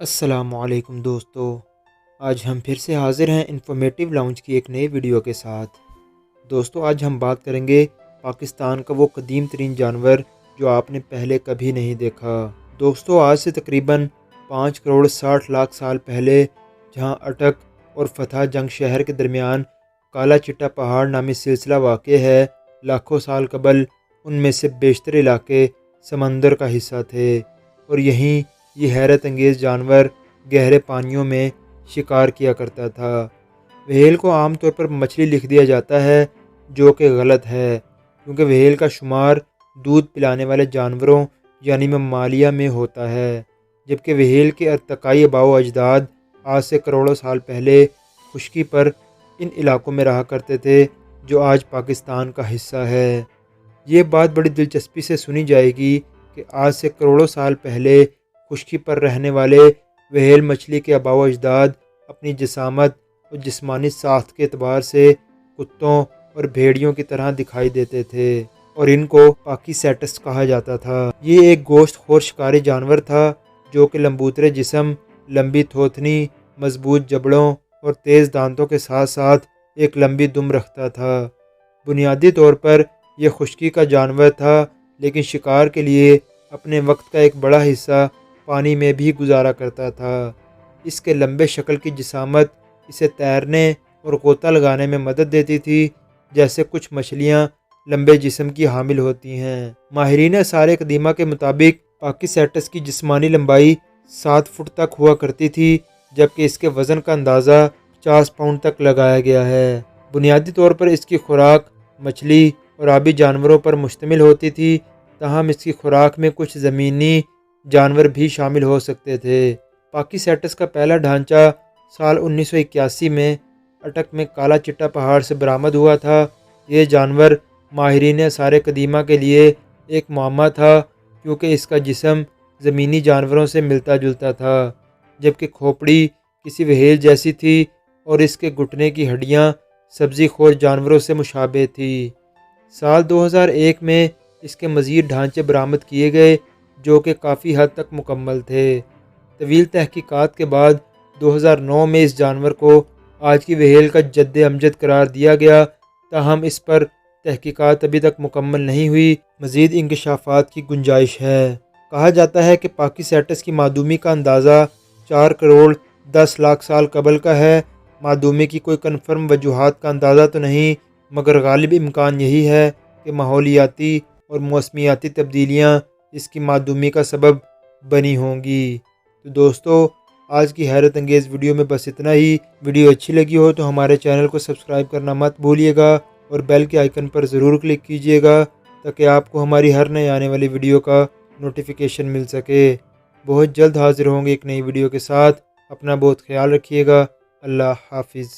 السلام علیکم دوستو، آج ہم پھر سے حاضر ہیں انفارمیٹیو لاؤنج کی ایک نئی ویڈیو کے ساتھ۔ دوستو آج ہم بات کریں گے پاکستان کا وہ قدیم ترین جانور جو آپ نے پہلے کبھی نہیں دیکھا۔ دوستو آج سے تقریباً 5 کروڑ 60 لاکھ سال پہلے جہاں اٹک اور فتح جنگ شہر کے درمیان کالا چٹا پہاڑ نامی سلسلہ واقع ہے، لاکھوں سال قبل ان میں سے بیشتر علاقے سمندر کا حصہ تھے اور یہیں یہ حیرت انگیز جانور گہرے پانیوں میں شکار کیا کرتا تھا۔ وہیل کو عام طور پر مچھلی لکھ دیا جاتا ہے جو کہ غلط ہے، کیونکہ وہیل کا شمار دودھ پلانے والے جانوروں یعنی ممالیہ میں ہوتا ہے، جبکہ وہیل کے ارتقائی آباء و اجداد آج سے کروڑوں سال پہلے خشکی پر ان علاقوں میں رہا کرتے تھے جو آج پاکستان کا حصہ ہے۔ یہ بات بڑی دلچسپی سے سنی جائے گی کہ آج سے کروڑوں سال پہلے خشکی پر رہنے والے وہیل مچھلی کے آباء و اجداد اپنی جسامت اور جسمانی ساخت کے اعتبار سے کتوں اور بھیڑیوں کی طرح دکھائی دیتے تھے اور ان کو پاکیسیٹس کہا جاتا تھا۔ یہ ایک گوشت خور شکاری جانور تھا جو کہ لمبوترے جسم، لمبی تھوتنی، مضبوط جبڑوں اور تیز دانتوں کے ساتھ ساتھ ایک لمبی دم رکھتا تھا۔ بنیادی طور پر یہ خشکی کا جانور تھا، لیکن شکار کے لیے اپنے وقت کا ایک بڑا حصہ پانی میں بھی گزارا کرتا تھا۔ اس کے لمبے شکل کی جسامت اسے تیرنے اور غوطہ لگانے میں مدد دیتی تھی، جیسے کچھ مچھلیاں لمبے جسم کی حامل ہوتی ہیں۔ ماہرین آثار قدیمہ کے مطابق پاکیسیٹس کی جسمانی لمبائی 7 فٹ تک ہوا کرتی تھی، جبکہ اس کے وزن کا اندازہ 50 پاؤنڈ تک لگایا گیا ہے۔ بنیادی طور پر اس کی خوراک مچھلی اور آبی جانوروں پر مشتمل ہوتی تھی، تاہم اس کی خوراک میں کچھ زمینی جانور بھی شامل ہو سکتے تھے۔ پاکیسیٹس کا پہلا ڈھانچہ سال 1981 میں اٹک میں کالا چٹا پہاڑ سے برآمد ہوا تھا۔ یہ جانور ماہرین آثار قدیمہ کے لیے ایک معمہ تھا، کیونکہ اس کا جسم زمینی جانوروں سے ملتا جلتا تھا، جبکہ کھوپڑی کسی وہیل جیسی تھی اور اس کے گھٹنے کی ہڈیاں سبزی خور جانوروں سے مشابہ تھی۔ سال 2001 میں اس کے مزید ڈھانچے برآمد کیے گئے جو کہ کافی حد تک مکمل تھے۔ طویل تحقیقات کے بعد 2009 میں اس جانور کو آج کی وہیل کا جد امجد قرار دیا گیا، تاہم اس پر تحقیقات ابھی تک مکمل نہیں ہوئی، مزید انکشافات کی گنجائش ہے۔ کہا جاتا ہے کہ پاکیسیٹس کی معدومی کا اندازہ 4 کروڑ 10 لاکھ سال قبل کا ہے۔ معدومی کی کوئی کنفرم وجوہات کا اندازہ تو نہیں، مگر غالب امکان یہی ہے کہ ماحولیاتی اور موسمیاتی تبدیلیاں اس کی معدومی کا سبب بنی ہوں گی۔ تو دوستو آج کی حیرت انگیز ویڈیو میں بس اتنا ہی۔ ویڈیو اچھی لگی ہو تو ہمارے چینل کو سبسکرائب کرنا مت بھولیے گا اور بیل کے آئیکن پر ضرور کلک کیجیے گا تاکہ آپ کو ہماری ہر نئے آنے والی ویڈیو کا نوٹیفیکیشن مل سکے۔ بہت جلد حاضر ہوں گے ایک نئی ویڈیو کے ساتھ۔ اپنا بہت خیال رکھیے گا۔ اللہ حافظ۔